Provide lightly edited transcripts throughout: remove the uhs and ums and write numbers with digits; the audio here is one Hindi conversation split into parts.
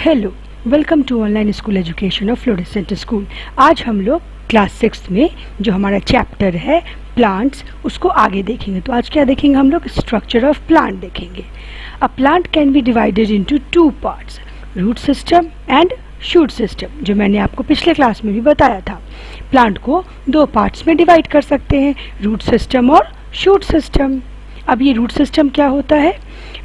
Hello, welcome to online school education of fluorescent school. आज हम लोग क्लास 6 में जो हमारा चैप्टर है प्लांट्स उसको आगे देखेंगे। तो आज क्या देखेंगे हम लोग? स्ट्रक्चर ऑफ प्लांट देखेंगे। A plant can be divided into two parts, root system and shoot system, जो मैंने आपको पिछले क्लास में भी बताया था। प्लांट को दो पार्ट्स में डिवाइड कर सकते हैं, रूट सिस्टम और शूट सिस्टम। अब ये रूट सिस्टम क्या होता है?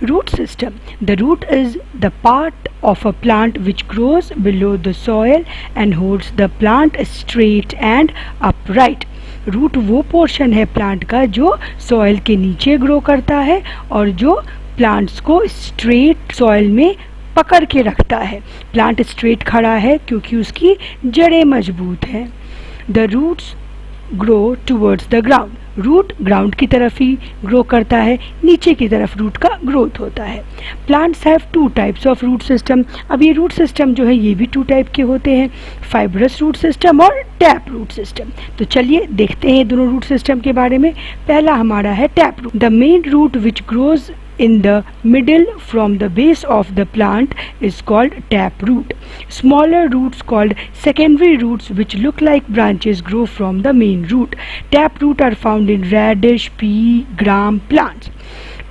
Root system. The root is the part of a plant which grows below the soil and holds the plant straight and upright. Root वो पोर्शन है प्लांट का जो सॉइल के नीचे ग्रो करता है और जो प्लांट्स को स्ट्रेट सॉइल में पकड़ के रखता है। प्लांट स्ट्रेट खड़ा है क्योंकि उसकी जड़ें मजबूत हैं। The roots grow towards the ground. Root ground की तरफ ही ग्रो करता है, नीचे की तरफ रूट का ग्रोथ होता है। Plants have two types of root system. अब ये रूट सिस्टम जो है ये भी टू टाइप के होते हैं, फाइब्रस रूट सिस्टम और टैप रूट सिस्टम। तो चलिए देखते हैं दोनों रूट सिस्टम के बारे में। पहला हमारा है tap root. The main root which grows in the middle from the base of the plant is called tap root. Smaller roots called secondary roots which look like branches grow from the main root. Tap root are found in radish, pea, gram plants.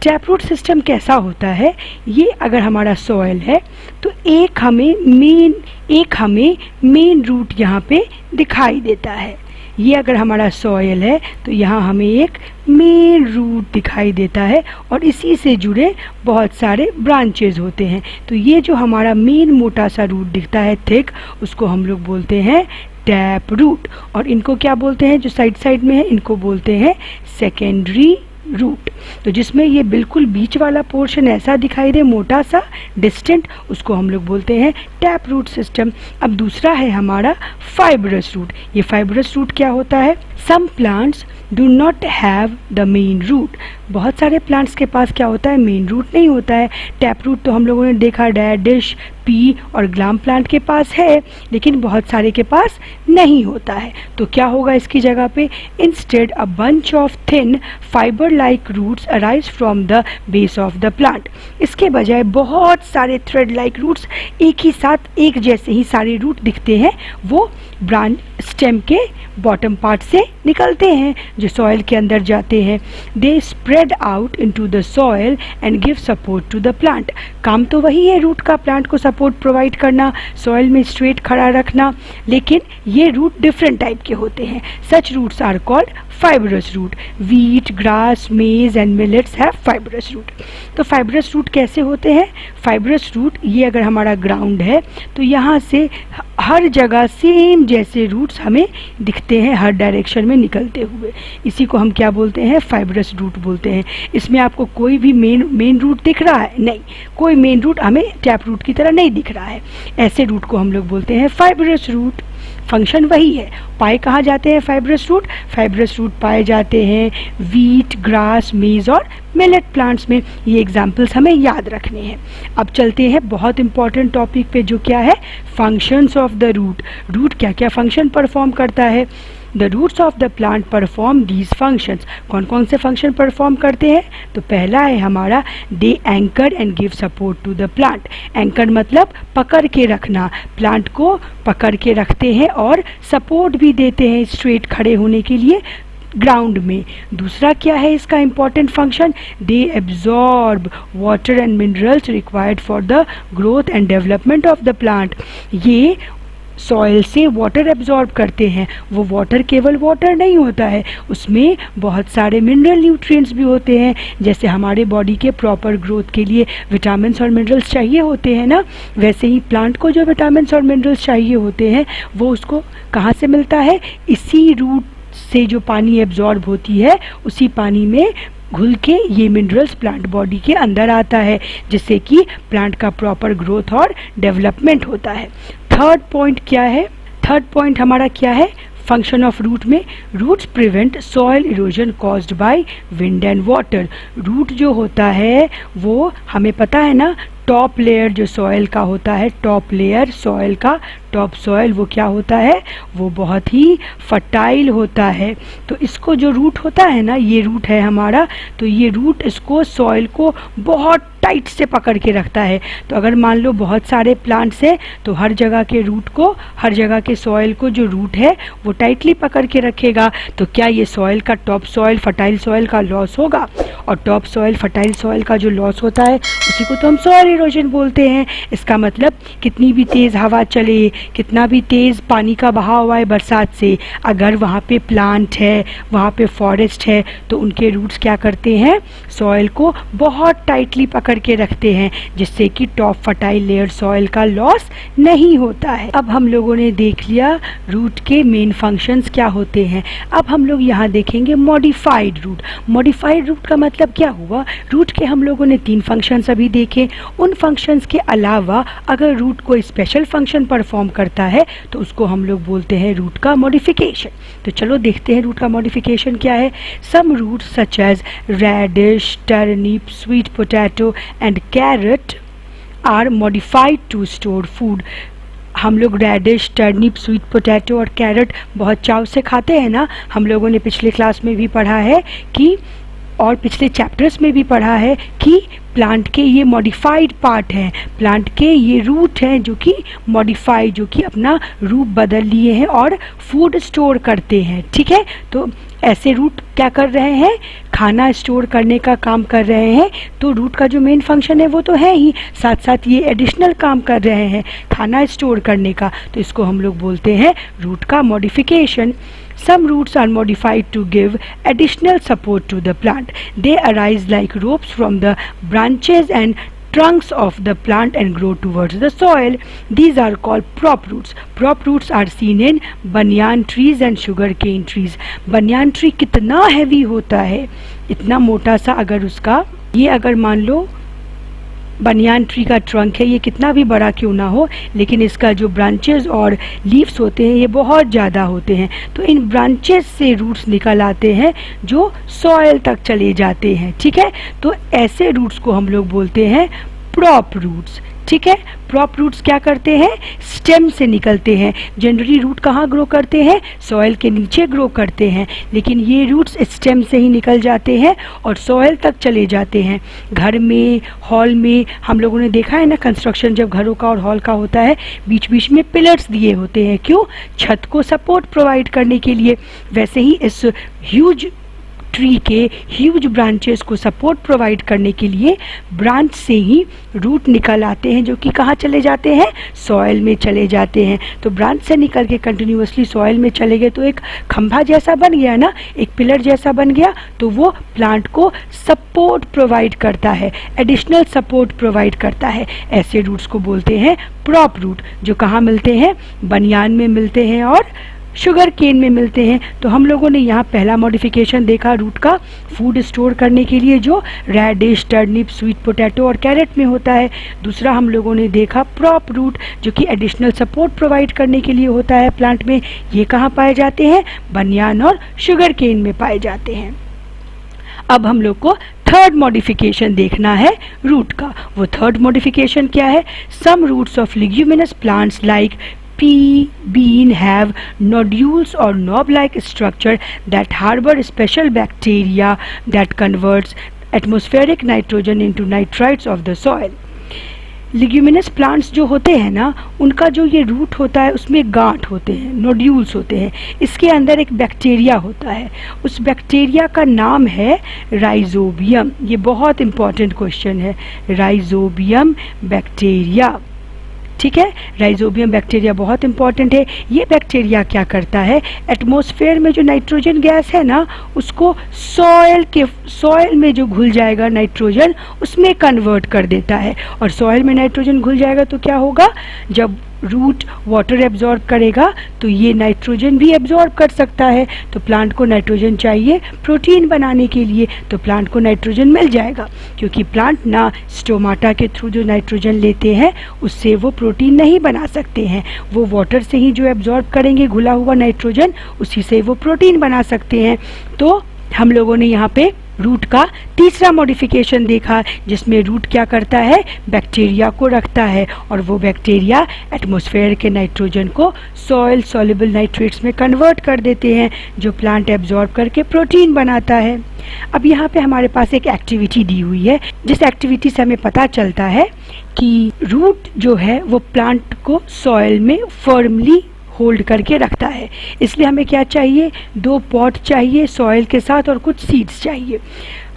Tap root system कैसा होता है? ये अगर हमारा सॉइल है तो एक हमें मेन रूट यहाँ पे दिखाई देता है। ये अगर हमारा सॉइल है तो यहाँ हमें एक मेन रूट दिखाई देता है और इसी से जुड़े बहुत सारे ब्रांचेज होते हैं। तो ये जो हमारा मेन मोटा सा रूट दिखता है थिक, उसको हम लोग बोलते हैं टैप रूट। और इनको क्या बोलते हैं? जो साइड साइड में है इनको बोलते हैं सेकेंडरी रूट। तो जिसमें ये बिल्कुल बीच वाला पोर्शन ऐसा दिखाई दे मोटा सा डिस्टेंट, उसको हम लोग बोलते हैं टैप रूट सिस्टम। अब दूसरा है हमारा फाइब्रस रूट। ये फाइब्रस रूट क्या होता है? Some plants do not have the main root. बहुत सारे प्लांट्स के पास क्या होता है? मेन रूट नहीं होता है। टैप रूट तो हम लोगों ने देखा रेडिश, पी और ग्राम प्लांट के पास है, लेकिन बहुत सारे के पास नहीं होता है। तो क्या होगा इसकी जगह पे? Instead a bunch of thin fibre like roots arise from the base of the plant. इसके बजाय बहुत सारे थ्रेड लाइक रूट्स एक ही साथ एक जैसे ही सारे रूट दिखते हैं, वो ब्रांच स्टेम के बॉटम पार्ट से निकलते हैं जो सॉइल के अंदर जाते हैं। They spread out into the soil and give support to the plant. काम तो वही है रूट का, प्लांट को सपोर्ट प्रोवाइड करना, सॉइल में स्ट्रेट खड़ा रखना, लेकिन ये रूट डिफरेंट टाइप के होते हैं। Such roots are called fibrous root. Wheat, grass, maize and millets have fibrous root. तो फाइब्रस रूट कैसे होते हैं? फाइब्रस रूट ये अगर हमारा ग्राउंड है तो यहाँ से हर जगह सेम जैसे रूट्स हमें दिखते हैं हर डायरेक्शन में निकलते हुए। इसी को हम क्या बोलते हैं? फाइब्रस रूट बोलते हैं। इसमें आपको कोई भी मेन रूट दिख रहा है? नहीं, कोई मेन रूट हमें टैप रूट की तरह नहीं दिख रहा है। ऐसे रूट को हम लोग बोलते हैं फाइब्रस रूट। फंक्शन वही है। पाए कहाँ जाते हैं फाइब्रस रूट? फाइब्रस रूट पाए जाते हैं वीट, ग्रास, मेज और मिलेट प्लांट्स में। ये एग्जाम्पल्स हमें याद रखने हैं। अब चलते हैं बहुत इंपॉर्टेंट टॉपिक पे, जो क्या है? Functions of the root. Root क्या क्या फंक्शन परफॉर्म करता है? The roots of the plant perform these functions. कौन कौन से फंक्शन परफॉर्म करते हैं? तो पहला है हमारा they anchor and give support to the plant. Anchor मतलब पकड़ के रखना, प्लांट को पकड़ के रखते हैं और सपोर्ट भी देते हैं स्ट्रेट खड़े होने के लिए ग्राउंड में। दूसरा क्या है इसका important function? They absorb water and minerals required for the growth and development of the plant. ये सॉइल से वाटर एब्जॉर्ब करते हैं। वो वाटर केवल वाटर नहीं होता है, उसमें बहुत सारे मिनरल न्यूट्रिएंट्स भी होते हैं। जैसे हमारे बॉडी के प्रॉपर ग्रोथ के लिए विटामिन्स और मिनरल्स चाहिए होते हैं ना, वैसे ही प्लांट को जो विटामिन्स और मिनरल्स चाहिए होते हैं वो उसको कहाँ से मिलता है? इसी रूट से जो पानी एब्जॉर्ब होती है उसी पानी में घुल के ये मिनरल्स प्लांट बॉडी के अंदर आता है, जिससे कि प्लांट का प्रॉपर ग्रोथ और डेवलपमेंट होता है। थर्ड पॉइंट क्या है? थर्ड पॉइंट हमारा क्या है फंक्शन ऑफ रूट में? Roots prevent soil erosion caused by wind and water. Root जो होता है वो हमें पता है ना, टॉप लेयर जो सॉइल का होता है, टॉप लेयर सॉइल का, टॉप सॉइल वो क्या होता है, वो बहुत ही फर्टाइल होता है। तो इसको जो रूट होता है ना, ये रूट है हमारा, तो ये रूट इसको सॉइल को बहुत टाइट से पकड़ के रखता है। तो अगर मान लो बहुत सारे प्लांट्स हैं तो हर जगह के रूट को, हर जगह के सॉइल को जो रूट है वो टाइटली पकड़ के रखेगा। तो क्या ये सॉइल का, टॉप सॉइल फर्टाइल सॉइल का लॉस होगा? और टॉप सॉइल फर्टाइल सॉइल का जो लॉस होता है उसी को तो हम सॉइल इरोजन बोलते हैं। इसका मतलब कितनी भी तेज़ हवा चले, कितना भी तेज़ पानी का बहाव आए बरसात से, अगर वहाँ पे प्लांट है, वहाँ पे फॉरेस्ट है, तो उनके रूट्स क्या करते हैं, सॉइल को बहुत टाइटली पकड़ के रखते हैं, जिससे कि टॉप फर्टाइल लेयर सॉइल का लॉस नहीं होता है। अब हम लोगों ने देख लिया रूट के मेन फंक्शंस क्या होते हैं। अब हम लोग यहाँ देखेंगे मॉडिफाइड रूट। मॉडिफाइड रूट का मतलब क्या हुआ, रूट के हम लोगों ने 3 फंक्शंस अभी देखे। उन फंक्शंस के अलावा अगर रूट कोई स्पेशल फंक्शन परफॉर्म करता है तो उसको हम लोग बोलते हैं रूट का मॉडिफिकेशन। तो चलो देखते हैं रूट का मॉडिफिकेशन क्या है। Some roots such as radish, turnip, sweet potato and carrot are modified to store food. हम लोग रेडिश, टर्निप, स्वीट पोटैटो और कैरेट बहुत चाव से खाते हैं ना। हम लोगों ने पिछले क्लास में भी पढ़ा है कि, और पिछले चैप्टर्स में भी पढ़ा है कि प्लांट के ये मॉडिफाइड पार्ट हैं, प्लांट के ये रूट हैं जो कि मॉडिफाइड, जो कि अपना रूप बदल लिए हैं और फूड स्टोर करते हैं। ठीक है, तो ऐसे रूट क्या कर रहे हैं, खाना स्टोर करने का काम कर रहे हैं। तो रूट का जो मेन फंक्शन है वो तो है ही, साथ साथ ये एडिशनल काम कर रहे हैं खाना स्टोर करने का। तो इसको हम लोग बोलते हैं रूट का modification. Some roots are modified to give additional support to the plant. They arise like ropes from the branches and trunks of the plant and grow towards the soil. These are called prop roots. Prop roots are seen in banyan trees and sugarcane trees. banyan tree कितना heavy होता है, इतना मोटा सा, अगर उसका ये, अगर मान लो बनियान ट्री का ट्रंक है, ये कितना भी बड़ा क्यों ना हो, लेकिन इसका जो ब्रांचेस और लीव्स होते हैं ये बहुत ज़्यादा होते हैं। तो इन ब्रांचेस से रूट्स निकल आते हैं जो सॉइल तक चले जाते हैं। ठीक है, तो ऐसे रूट्स को हम लोग बोलते हैं प्रॉप रूट्स। ठीक है, प्रॉप रूट्स क्या करते हैं, स्टेम से निकलते हैं। जनरली रूट कहाँ ग्रो करते हैं, सॉइल के नीचे ग्रो करते हैं, लेकिन ये रूट्स स्टेम से ही निकल जाते हैं और सॉइल तक चले जाते हैं। घर में, हॉल में हम लोगों ने देखा है ना, कंस्ट्रक्शन जब घरों का और हॉल का होता है, बीच बीच में पिलर्स दिए होते हैं, क्यों, छत को सपोर्ट प्रोवाइड करने के लिए। वैसे ही इस ह्यूज ट्री के ह्यूज ब्रांचेस को सपोर्ट प्रोवाइड करने के लिए ब्रांच से ही रूट निकल आते हैं, जो कि कहाँ चले जाते हैं, सॉइल में चले जाते हैं। तो ब्रांच से निकल के कंटिन्यूअसली सॉइल में चले गए तो एक खंभा जैसा बन गया ना, एक पिलर जैसा बन गया, तो वो प्लांट को सपोर्ट प्रोवाइड करता है, एडिशनल सपोर्ट प्रोवाइड करता है। ऐसे रूट्स को बोलते हैं प्रॉप रूट, जो कहाँ मिलते हैं, बनियान में मिलते हैं और शुगर केन में मिलते हैं। तो हम लोगों ने यहाँ पहला मॉडिफिकेशन देखा रूट का, फूड स्टोर करने के लिए, जो रेडिश, टर्निप, स्वीट पोटैटो और कैरेट में होता है। दूसरा हम लोगों ने देखा प्रॉप रूट, जो कि एडिशनल सपोर्ट प्रोवाइड करने के लिए होता है प्लांट में। ये कहाँ पाए जाते हैं, बनियान और शुगर केन में पाए जाते हैं। अब हम लोग को थर्ड मॉडिफिकेशन देखना है रूट का। वो थर्ड मॉडिफिकेशन क्या है, some roots of leguminous plants like pea, bean have nodules or knob-like structure that harbor special bacteria that converts atmospheric nitrogen into nitrites of the soil. Leguminous plants जो होते हैं ना, उनका जो ये रूट होता है उसमें गांठ होते हैं, नोड्यूल्स होते हैं। इसके अंदर एक बैक्टीरिया होता है, उस बैक्टीरिया का नाम है राइजोबियम। ये बहुत इंपॉर्टेंट क्वेश्चन है, राइजोबियम बैक्टीरिया। ठीक है, राइजोबियम बैक्टीरिया बहुत इंपॉर्टेंट है। ये बैक्टीरिया क्या करता है, एटमॉस्फेयर में जो नाइट्रोजन गैस है ना, उसको सॉइल में जो घुल जाएगा नाइट्रोजन, उसमें कन्वर्ट कर देता है। और सॉइल में नाइट्रोजन घुल जाएगा तो क्या होगा, जब रूट वाटर एब्जॉर्ब करेगा तो ये नाइट्रोजन भी एब्जॉर्ब कर सकता है। तो प्लांट को नाइट्रोजन चाहिए प्रोटीन बनाने के लिए, तो प्लांट को नाइट्रोजन मिल जाएगा, क्योंकि प्लांट ना स्टोमाटा के थ्रू जो नाइट्रोजन लेते हैं उससे वो प्रोटीन नहीं बना सकते हैं। वो वाटर से ही जो एब्जॉर्ब करेंगे घुला हुआ नाइट्रोजन, उसी से वो प्रोटीन बना सकते हैं। तो हम लोगों ने यहाँ पे रूट का तीसरा मॉडिफिकेशन देखा, जिसमें रूट क्या करता है, बैक्टीरिया को रखता है और वो बैक्टीरिया एटमॉस्फेयर के नाइट्रोजन को सॉइल सॉल्युबल नाइट्रेट्स में कन्वर्ट कर देते हैं, जो प्लांट एब्जॉर्ब करके प्रोटीन बनाता है। अब यहाँ पे हमारे पास एक एक्टिविटी दी हुई है, जिस एक्टिविटी से हमें पता चलता है कि रूट जो है वो प्लांट को सॉइल में फर्मली होल्ड करके रखता है। इसलिए हमें क्या चाहिए, 2 पॉट चाहिए सॉइल के साथ और कुछ सीड्स चाहिए।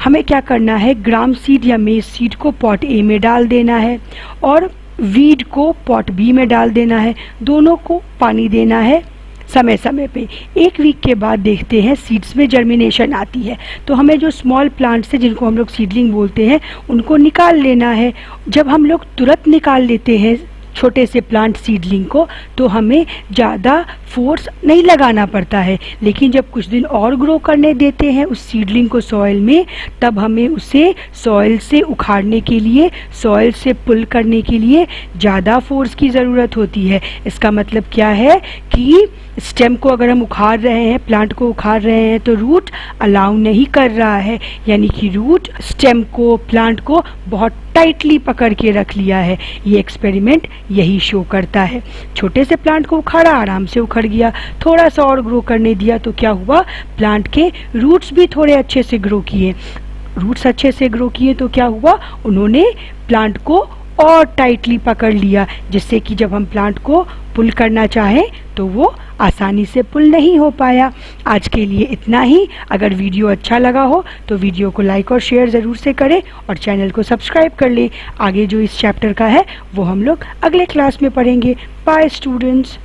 हमें क्या करना है, ग्राम सीड या मेज सीड को पॉट ए में डाल देना है और वीड को पॉट बी में डाल देना है। दोनों को पानी देना है समय समय पे। 1 वीक के बाद देखते हैं सीड्स में जर्मिनेशन आती है, तो हमें जो स्मॉल प्लांट्स हैं जिनको हम लोग सीडलिंग बोलते हैं उनको निकाल लेना है। जब हम लोग तुरंत निकाल लेते हैं छोटे से प्लांट सीडलिंग को तो हमें ज़्यादा फोर्स नहीं लगाना पड़ता है, लेकिन जब कुछ दिन और ग्रो करने देते हैं उस सीडलिंग को सॉइल में, तब हमें उसे सॉइल से उखाड़ने के लिए, सॉइल से पुल करने के लिए ज़्यादा फोर्स की ज़रूरत होती है। इसका मतलब क्या है कि स्टेम को अगर हम उखाड़ रहे हैं, प्लांट को उखाड़ रहे हैं, तो रूट अलाउ नहीं कर रहा है, यानी कि रूट स्टेम को, प्लांट को बहुत टाइटली पकड़ के रख लिया है। ये एक्सपेरिमेंट यही शो करता है। छोटे से प्लांट को उखाड़ा, आराम से उखड़ गया। थोड़ा सा और ग्रो करने दिया तो क्या हुआ, प्लांट के रूट्स भी थोड़े अच्छे से ग्रो किए। रूट्स अच्छे से ग्रो किए तो क्या हुआ, उन्होंने प्लांट को और टाइटली पकड़ लिया, जिससे कि जब हम प्लांट को पुल करना चाहें तो वो आसानी से पुल नहीं हो पाया। आज के लिए इतना ही। अगर वीडियो अच्छा लगा हो तो वीडियो को लाइक और शेयर ज़रूर से करें और चैनल को सब्सक्राइब कर लें। आगे जो इस चैप्टर का है वो हम लोग अगले क्लास में पढ़ेंगे। Bye students.